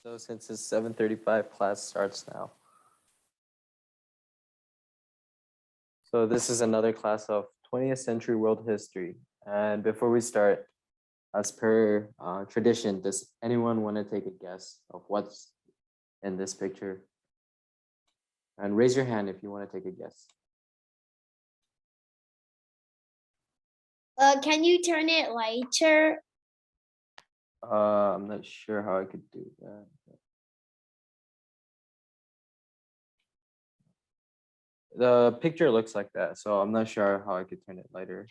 So since it's 7:35, class starts now. So this is another class of 20th century world history. And before we start, as per tradition, does anyone want to take a guess of what's in this picture? And raise your hand if you want to take a guess. Can you turn it lighter? I'm not sure how I could do that. The picture looks like that, so I'm not sure how I could turn it lighter.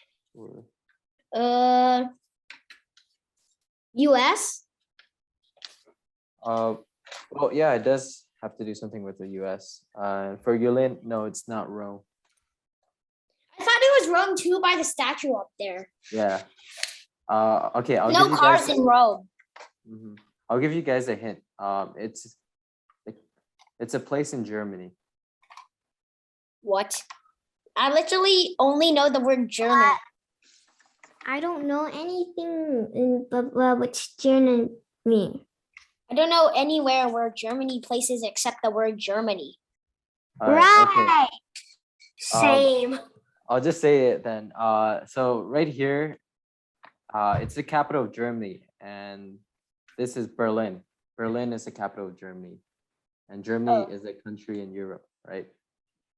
US? Well, yeah, it does have to do something with the US. For Yulin, no, it's not Rome. I thought it was Rome too by the statue up there. Yeah. Okay, I'll No give you cars guys, in Rome. I'll give you guys a hint. It's a place in Germany. What? I literally only know the word Germany. I don't know anything in what's Germany. I don't know anywhere where Germany places except the word Germany. All right, okay. Right. Same. I'll just say it then. So right here, it's the capital of Germany, and this is Berlin. Berlin is the capital of Germany, and Germany is a country in Europe, right?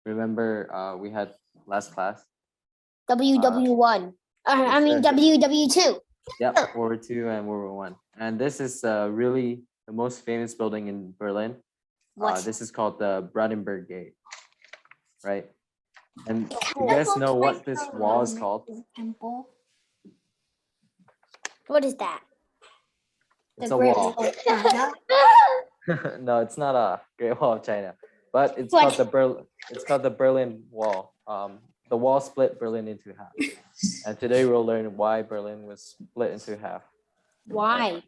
Remember, we had last class. WW1. I mean WW2. Yep, World War II and World War I. And this is really the most famous building in Berlin. This is called the Bradenburg Gate, right? And you guys know what this wall is called? Temple. What is that? It's a wall. No, it's not a Great Wall of China, but it's called the Berlin Wall. The wall split Berlin into half. And today we'll learn why Berlin was split into half. Why?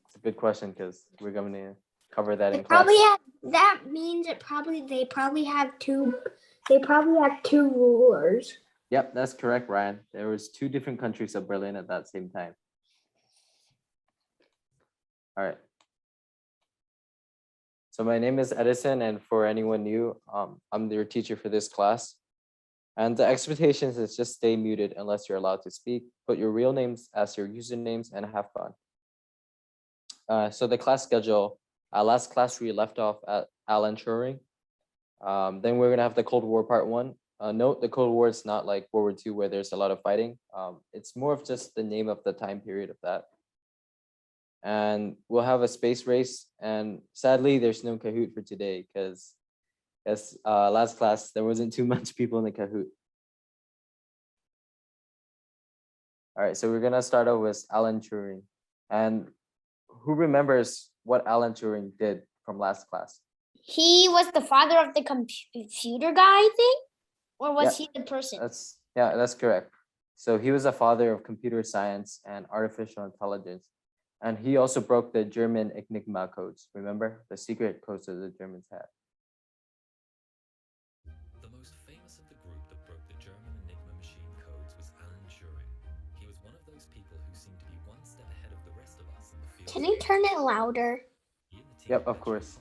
It's a good question because we're going to cover that in class. Probably that means they probably have two rulers. Yep, that's correct, Ryan. There was two different countries of Berlin at that same time. All right. So my name is Edison, and for anyone new, I'm your teacher for this class. And the expectations is just stay muted unless you're allowed to speak. Put your real names as your usernames and have fun. So the class schedule, last class we left off at Alan Turing. Then we're gonna have the Cold War part 1. Note the Cold War is not like World War II where there's a lot of fighting. It's more of just the name of the time period of that. And we'll have a space race. And sadly, there's no Kahoot for today because last class, there wasn't too much people in the Kahoot. All right, so we're gonna start off with Alan Turing. And who remembers what Alan Turing did from last class? He was the father of the computer guy, I think? Or was he the person? That's correct. So he was a father of computer science and artificial intelligence. And he also broke the German Enigma codes. Remember the secret codes that the Germans had? The most famous of the group that broke the German Enigma machine codes was Alan Turing. He was one of those people who seemed to be one step ahead of the rest of us in the field. Can you turn it louder? Yep, of course.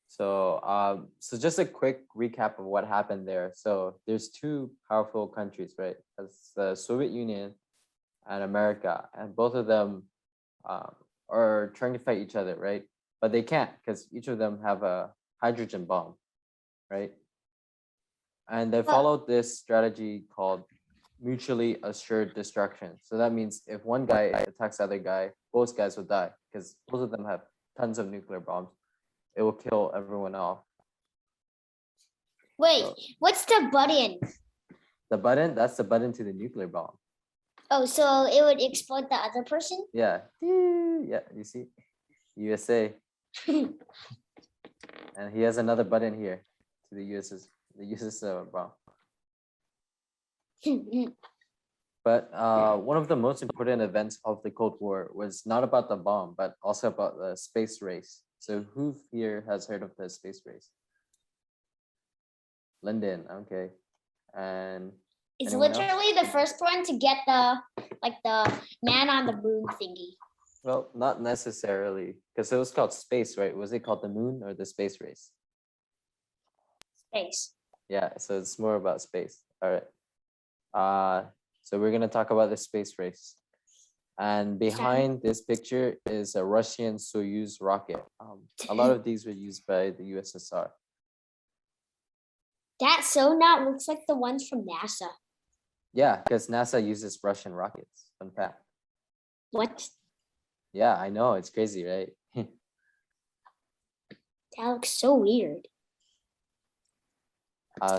So, just a quick recap of what happened there. So there's two powerful countries, right? That's the Soviet Union and America, and both of them are trying to fight each other, right? But they can't because each of them have a hydrogen bomb, right? And they followed this strategy called mutually assured destruction. So that means if one guy attacks the other guy, both guys will die because both of them have tons of nuclear bombs. It will kill everyone off. Wait, what's the button? The button, that's the button to the nuclear bomb. Oh, so it would explode the other person? Yeah. Yeah, you see? USA. And he has another button here to the USS bomb. But one of the most important events of the Cold War was not about the bomb, but also about the space race. So who here has heard of the space race? London, okay. And it's literally the first one to get the man on the moon thingy. Well, not necessarily, because it was called space, right? Was it called the moon or the space race? Space. Yeah, so it's more about space. All right. So we're gonna talk about the space race. And behind this picture is a Russian Soyuz rocket. A lot of these were used by the USSR. That sonar looks like the ones from NASA. Yeah, because NASA uses Russian rockets. Fun fact. What? Yeah, I know, it's crazy, right? That looks so weird.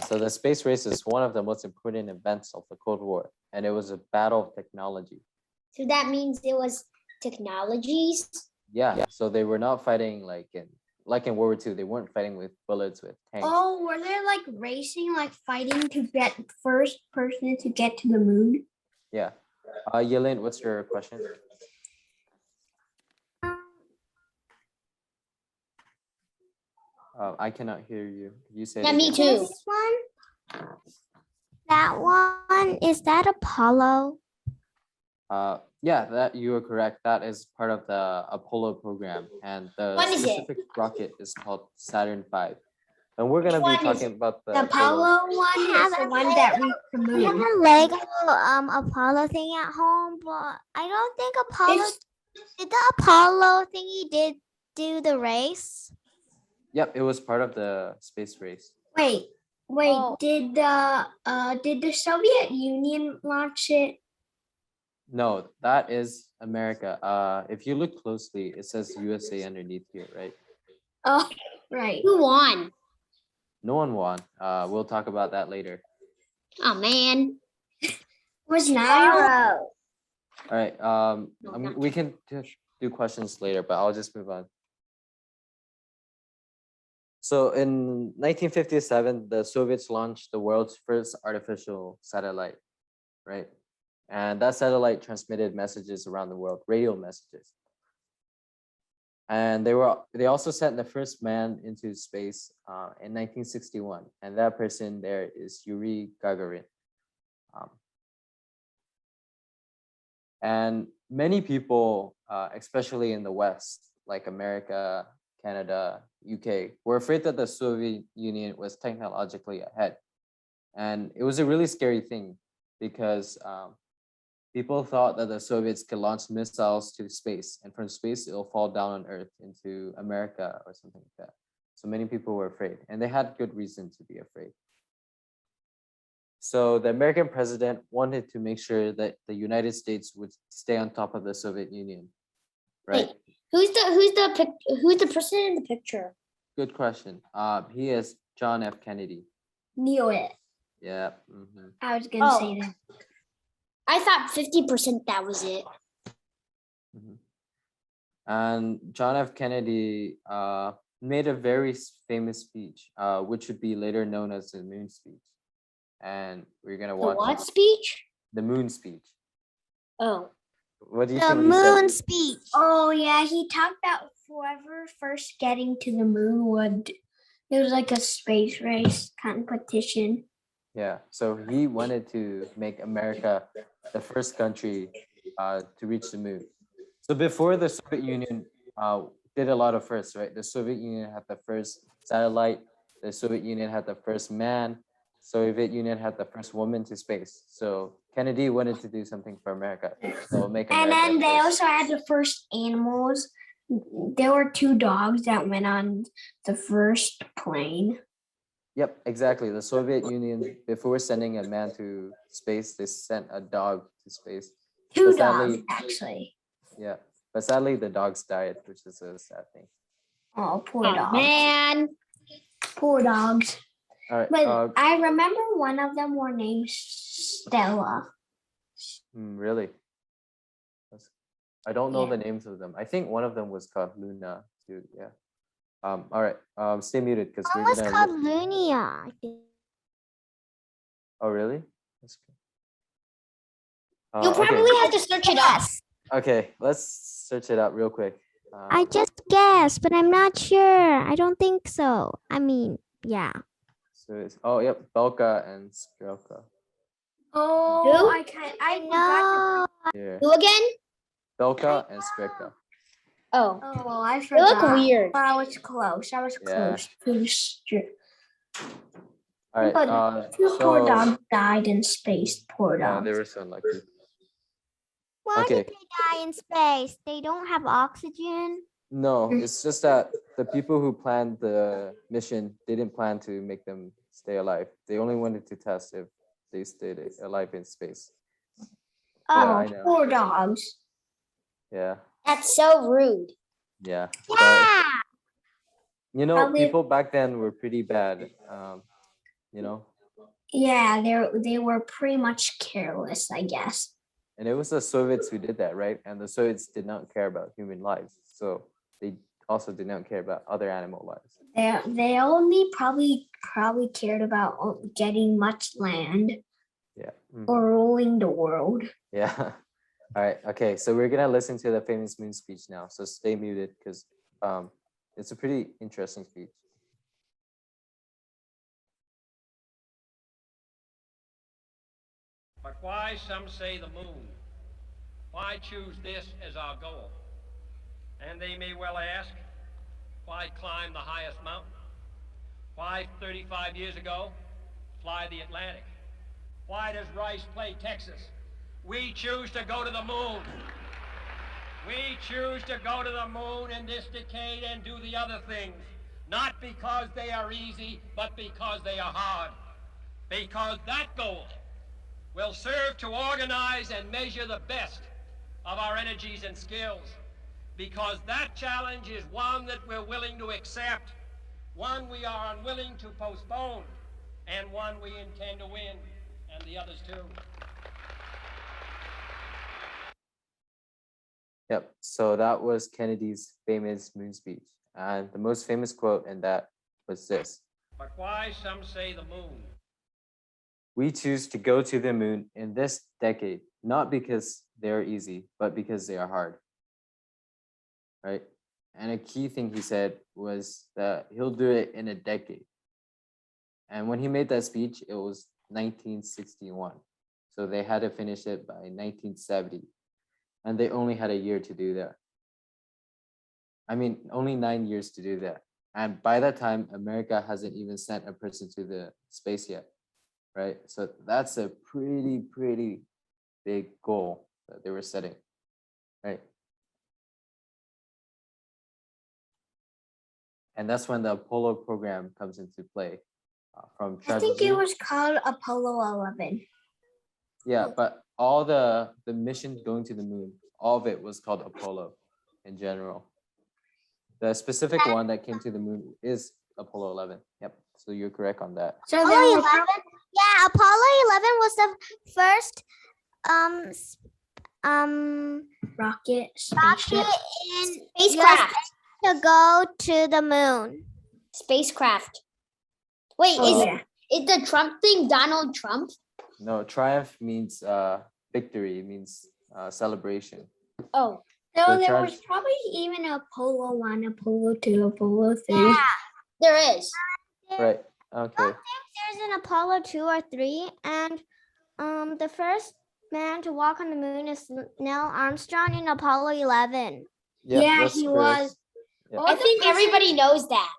So the space race is one of the most important events of the Cold War, and it was a battle of technology. So that means it was technologies. Yeah, so they were not fighting like in World War II. They weren't fighting with bullets with tanks. Oh, were they like racing, like fighting to get first person to get to the moon? Yeah. Yelin, what's your question? I cannot hear you. You say it Yeah, me again. too. This one? That one, is that Apollo? Yeah, that you are correct. That is part of the Apollo program, and the What is it? specific rocket is called Saturn V. And we're gonna Which be one is talking about the The Apollo one is the one that reached the We have moon. a Lego Apollo thing at home, but I don't think Apollo did the Apollo thingy did do the race. Yep, it was part of the space race. Wait, Oh. did the Soviet Union launch it? No, that is America. If you look closely, it says USA underneath here, right? Oh, right. Who won? No one won. We'll talk about that later. Oh man. Was Nairo. All right. No, I mean, not we can do questions later, but I'll just move on. So in 1957, the Soviets launched the world's first artificial satellite, right? And that satellite transmitted messages around the world, radio messages. And they also sent the first man into space in 1961, and that person there is Yuri Gagarin. And many people, especially in the West, like America, Canada, UK, were afraid that the Soviet Union was technologically ahead. And it was a really scary thing because people thought that the Soviets could launch missiles to space, and from space, it'll fall down on Earth into America or something like that. So many people were afraid, and they had good reason to be afraid. So the American president wanted to make sure that the United States would stay on top of the Soviet Union, right? Wait, who's the person in the picture? Good question. He is John F. Kennedy. Knew it. Yeah. Mhm. I was gonna Oh. say that. I thought 50% that was it. Mhm. And John F. Kennedy made a very famous speech, which would be later known as the moon speech. And we're gonna The watch what speech? the moon speech. Oh. What do you The think he said? moon speech. Oh yeah, he talked about whoever first getting to the moon would. It was like a space race competition. Yeah, so he wanted to make America the first country to reach the moon. So before the Soviet Union did a lot of firsts, right? The Soviet Union had the first satellite. The Soviet Union had the first man. Soviet Union had the first woman to space. So Kennedy wanted to do something for America. So make And America then they first. also had the first animals. There were 2 dogs that went on the first plane. Yep, exactly. The Soviet Union, before sending a man to space, they sent a dog to space. 2 But sadly- dogs, actually. Yeah, but sadly the dogs died, which is a sad thing. Oh, poor Oh dogs. man. Poor dogs. All right. But I remember one of them were named Stella. Really? I don't know Yeah. the names of them. I think one of them was called Luna too. Yeah. All right. Stay muted because One we're was gonna. called Lunia, I think. Oh really? That's good. You'll probably have to search it up. Okay, let's search it up real quick. I just guessed, but I'm not sure. I don't think so. I mean, yeah. So it's yep, Belka and Strelka. Oh, Who? I forgot. No. Here. Who again? Belka and Spreka. Oh, Oh, well, I they forgot. look weird. But I was close. I was Yeah. close. All right. But two poor So dogs died in space. Poor yeah, they dogs. were so unlucky. Why Okay. did they die in space? They don't have oxygen. No, it's just that the people who planned the mission didn't plan to make them stay alive. They only wanted to test if they stayed alive in space. Oh, I know. Poor dogs. Yeah, That's so rude. yeah. But yeah. you know, Probably- people back then were pretty bad. You know, Yeah, they were pretty much careless, I guess. and it was the Soviets who did that, right? And the Soviets did not care about human lives, so they also did not care about other animal lives. They only probably cared about getting much land Yeah. Mhm. or ruling the world. Yeah. All right. Okay. So we're gonna listen to the famous moon speech now. So stay muted because it's a pretty interesting speech. But why, some say, the moon? Why choose this as our goal? And they may well ask, why climb the highest mountain? Why, 35 years ago, fly the Atlantic? Why does Rice play Texas? We choose to go to the moon. We choose to go to the moon in this decade and do the other things, not because they are easy, but because they are hard. Because that goal will serve to organize and measure the best of our energies and skills. Because that challenge is one that we're willing to accept, one we are unwilling to postpone, and one we intend to win, and the others too. Yep. So that was Kennedy's famous moon speech, and the most famous quote in that was this: But why, some say, the moon? "We choose to go to the moon in this decade, not because they are easy, but because they are hard." Right? And a key thing he said was that he'll do it in a decade. And when he made that speech, it was 1961. So they had to finish it by 1970. And they only had a year to do that. I mean, only 9 years to do that. And by that time, America hasn't even sent a person to the space yet, right? So that's a pretty big goal that they were setting, right? And that's when the Apollo program comes into play. From I think Travel it was called Apollo 11. Yeah, but all the missions going to the moon, all of it was called Apollo in general. The specific one that came to the moon is Apollo 11. Yep. So you're correct on that. So there Apollo were 11. Yeah, Apollo 11 was the first rocket, rocket spaceship. in Spacecraft. to go to the moon. Spacecraft. Wait, Oh, yeah. is the Trump thing Donald Trump? No, triumph means victory, it means celebration. Oh, So So there charge- was probably even Apollo 1, Apollo 2, Apollo 3. Yeah. there is. Right. I Okay. don't think there's an Apollo 2 or 3, and the first man to walk on the moon is Neil Armstrong in Apollo 11. Yeah, that's he correct. was. Yeah. I think everybody knows that.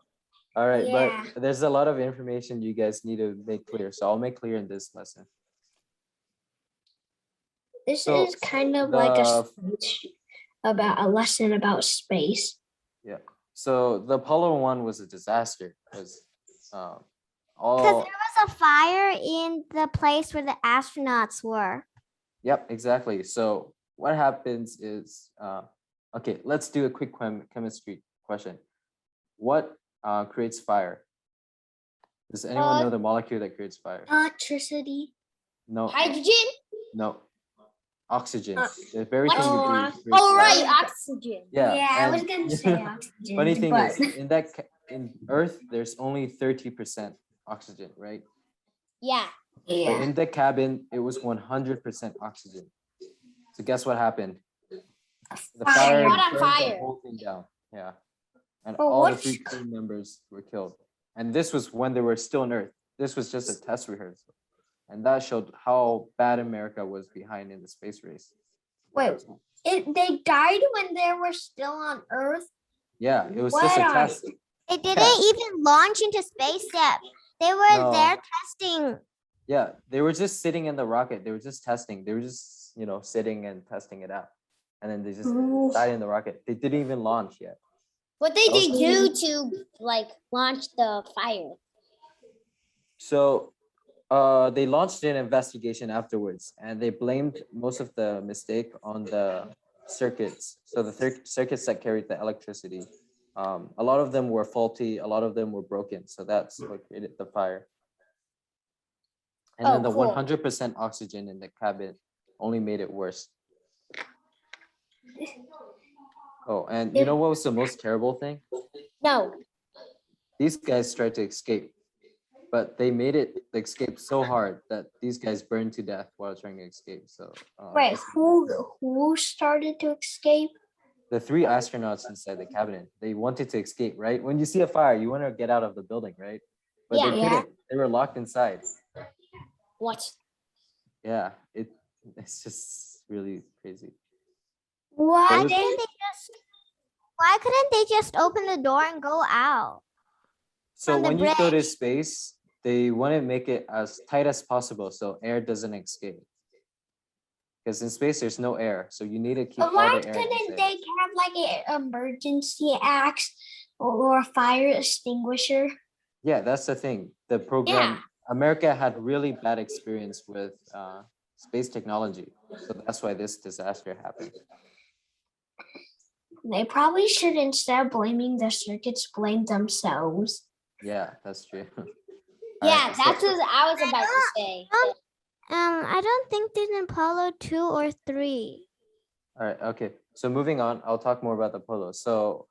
All right, Yeah. but there's a lot of information you guys need to make clear. So I'll make clear in this lesson. This So, is kind of like a the- speech about a lesson about space. Yeah. So the Apollo one was a disaster because Because all there was a fire in the place where the astronauts were. Yep, exactly. So what happens is, okay, let's do a quick chemistry question. What creates fire? Does anyone know the molecule that creates fire? Electricity. No, Hydrogen? no. Oxygen. Uh, The very thing you oh, breathe. creates Oh, fire. right, oxygen. Yeah. I was and- gonna say oxygen. Funny thing but is, in Earth, there's only 30% oxygen, right? Yeah. But yeah. in the cabin, it was 100% oxygen. So guess what happened? The Fire. fire Caught on burned the fire. whole thing down. Yeah. And Oh, all the what? 3 crew members were killed. And this was when they were still on Earth. This was just a test rehearsal. And that showed how bad America was behind in the space race. Wait, they died when they were still on Earth? Yeah, it was What just a are test. They didn't even launch into space yet. They were No. there testing. Yeah, they were just sitting in the rocket. They were just testing. They were just, sitting and testing it out. And then they just Ooh. died in the rocket. They didn't even launch yet. What did they Also- do to like launch the fire? So they launched an investigation afterwards, and they blamed most of the mistake on the circuits. So the circuits that carried the electricity, a lot of them were faulty, a lot of them were broken. So that's what created the fire. And Oh, then the cool. 100% oxygen in the cabin only made it worse. Oh, and you know what was the most terrible thing? No. These guys tried to escape, but they made it escape so hard that these guys burned to death while trying to escape. So Wait, who started to escape? the 3 astronauts inside the cabin, they wanted to escape, right? When you see a fire, you want to get out of the building, right? But Yeah. they couldn't. They were locked inside. What? Yeah, it's just really crazy. What? It was- Why couldn't they just open the door and go out? So From the when you go to bridge. space, they want to make it as tight as possible so air doesn't escape. Because in space, there's no air, so you need to keep all Why the air couldn't inside. they have like an emergency axe or a fire extinguisher? Yeah, that's the thing. The program, America had really bad experience with space technology. So that's why this disaster happened. They probably should, instead of blaming the circuits, blame themselves. Yeah, that's true. Yeah, Alright, so- that's what I was about to say. I don't think there's an Apollo 2 or 3. All right, okay. So moving on, I'll talk more about the Polo. So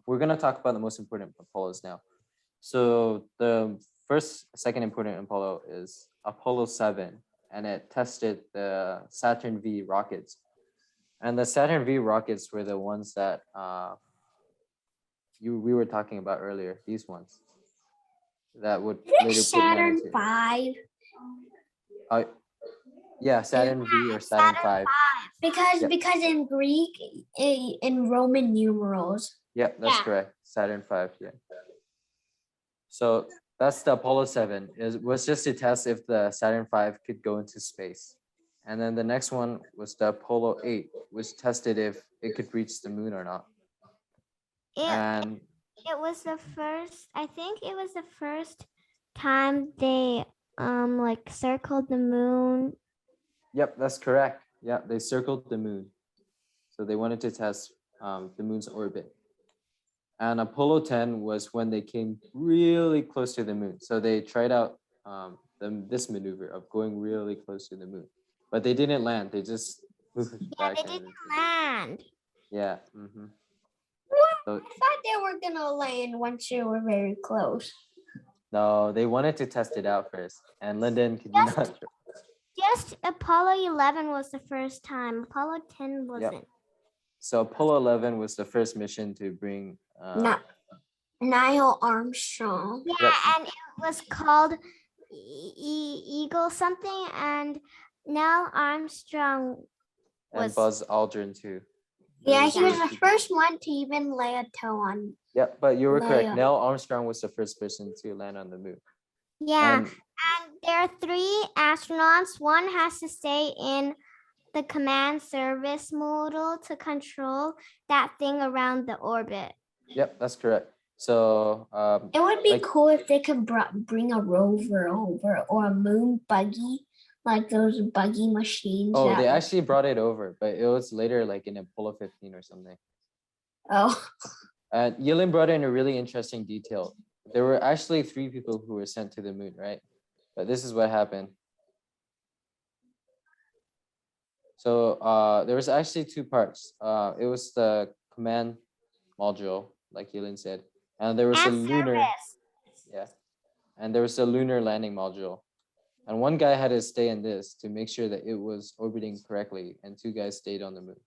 we're gonna talk about the most important Apolos now. So the second important Apollo is Apollo 7, and it tested the Saturn V rockets. And the Saturn V rockets were the ones that we were talking about earlier, these ones. That would later put man Saturn into- 5. Yeah, Saturn V or Saturn 5. Because Yep. because in Greek, in Roman numerals. Yeah, that's Yeah. correct. Saturn 5, yeah. So that's the Apollo 7. It was just to test if the Saturn 5 could go into space. And then the next one was the Apollo 8, which tested if it could reach the moon or not. And It was the first, I think it was the first time they like circled the moon. yep, that's correct. Yeah, they circled the moon. So they wanted to test the moon's orbit. And Apollo 10 was when they came really close to the moon. So they tried out this maneuver of going really close to the moon. But they didn't land. They just moved Yeah, back. they and didn't into- land. Yeah. mhm. So, I thought they were gonna land once they were very close. no, they wanted to test it out first. And Lyndon, could you not? Just Apollo 11 was the first time. Apollo 10 wasn't. So Apollo 11 was the first mission to bring. Neil Armstrong. Yeah, Yep. and it was called Eagle something, and Neil Armstrong And was- Buzz Aldrin too. Yeah, Those he was were the two- first one to even lay a toe on. Yeah, but you were correct. Leia. Neil Armstrong was the first person to land on the moon. Yeah, And and there are 3 astronauts. One has to stay in the command service module to control that thing around the orbit. yep, that's correct. So It would be Like- cool if they could bring a rover over or a moon buggy, like those buggy machines. oh, that- they actually brought it over, but it was later, like in Apollo 15 or something. Oh, And Yilin brought in a really interesting detail. There were actually 3 people who were sent to the moon, right? But this is what happened. So there was actually 2 parts. It was the command module, like Yilin said, and there was a And lunar, service. yeah, and there was a lunar landing module. And one guy had to stay in this to make sure that it was orbiting correctly, and 2 guys stayed on the moon.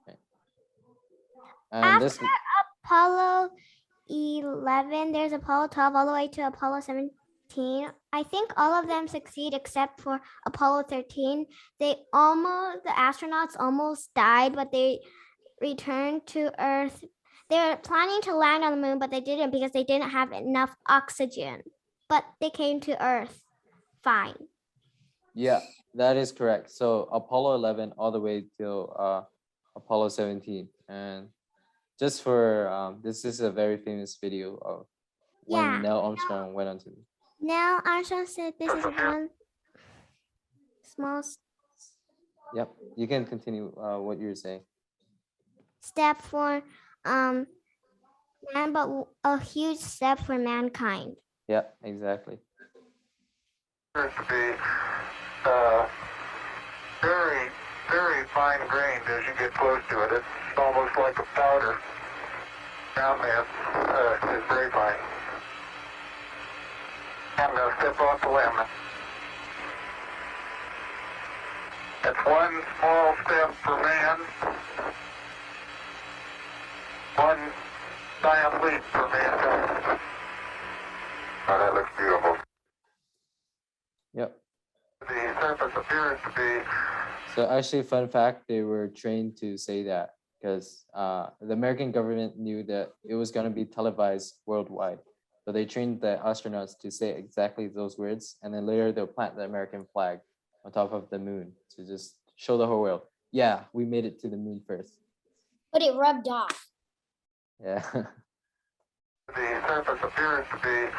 Okay. And this, Apollo 11, there's Apollo 12 all the way to Apollo 17. I think all of them succeed except for Apollo 13. The astronauts almost died, but they returned to Earth. They're planning to land on the moon, but they didn't because they didn't have enough oxygen. But they came to Earth fine. Yeah, that is correct. So Apollo 11 all the way till Apollo 17. And just for this is a very famous video of when Yeah. Neil Armstrong went onto the Now Armstrong said this is one small Yep, you can continue what you're saying. step for man, but a huge step for mankind. Yeah, exactly. Appears to be very, very fine grained as you get close to it. It's almost like a powder. Ground mass is very fine. I'm going to step off the limb. That's one small step for man, one giant leap for mankind. Oh, that looks beautiful. Yep. The surface appears to be So actually, fun fact, they were trained to say that because the American government knew that it was going to be televised worldwide. So they trained the astronauts to say exactly those words, and then later they'll plant the American flag on top of the moon to just show the whole world. Yeah, we made it to the moon first. But it rubbed off. Yeah. the surface appears to be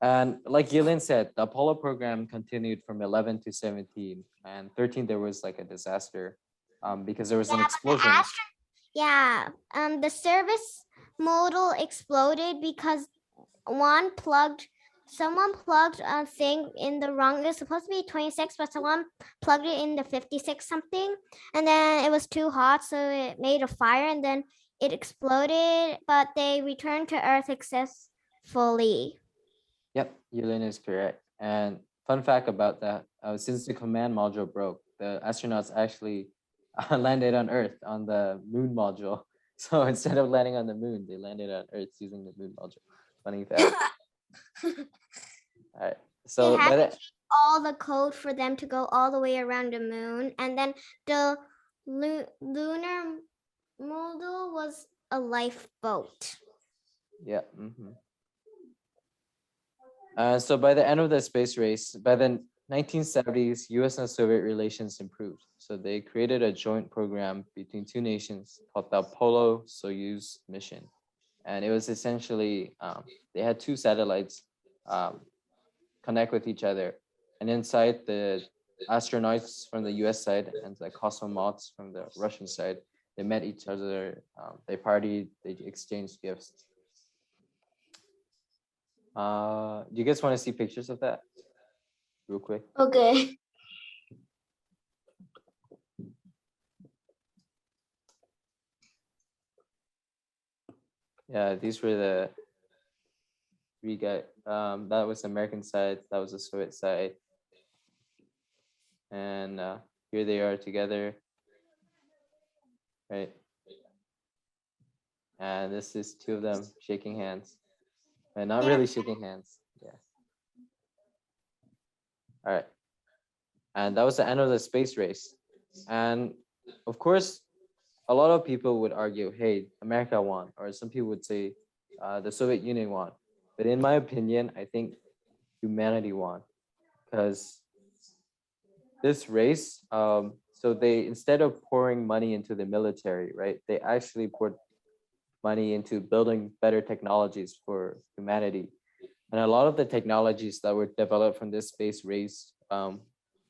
And like Yilin said, the Apollo program continued from 11 to 17, and 13 there was like a disaster because there was an explosion. The service module exploded because someone plugged a thing in the wrong. It was supposed to be 26, but someone plugged it in the 56 something, and then it was too hot, so it made a fire, and then it exploded. But they returned to Earth successfully. Yep, Yulin is correct. And fun fact about that, since the command module broke, the astronauts actually landed on Earth on the moon module. So instead of landing on the moon, they landed on Earth using the moon module. Funny fact. All right. So They had by to the, change all the code for them to go all the way around the moon, and then the lunar module was a lifeboat. yeah. So by the end of the space race, by the 1970s, US and Soviet relations improved. So they created a joint program between two nations called the Polo Soyuz mission. And it was essentially, they had two satellites connect with each other. And inside, the astronauts from the US side and the cosmonauts from the Russian side, they met each other, they partied, they exchanged gifts. Do you guys want to see pictures of that real quick? Okay. Yeah, these were the three guys. That was the American side, that was the Soviet side. And here they are together, right? And this is two of them shaking hands. And not really shaking hands, yeah. All right. And that was the end of the space race. And of course, a lot of people would argue, hey, America won, or some people would say the Soviet Union won. But in my opinion, I think humanity won, because this race, so they, instead of pouring money into the military, right, they actually poured money into building better technologies for humanity. And a lot of the technologies that were developed from this space race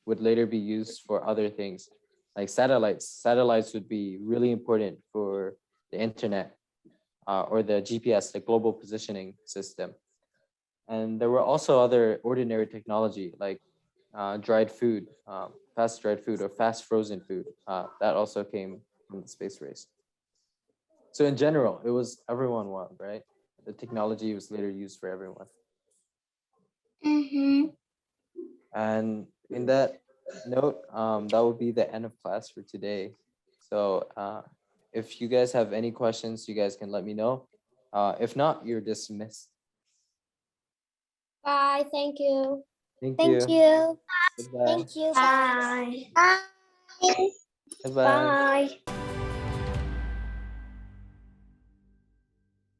would later be used for other things, like satellites. Satellites would be really important for the internet or the GPS, the global positioning system. And there were also other ordinary technology like dried food, fast dried food or fast frozen food. That also came from the space race. So in general, it was everyone won, right? The technology was later used for everyone. And in that note, that will be the end of class for today. So if you guys have any questions, you guys can let me know. If not, you're dismissed. Bye. Thank you. Thank Thank you. you. Goodbye. Thank you. Bye. Bye. Goodbye. Bye.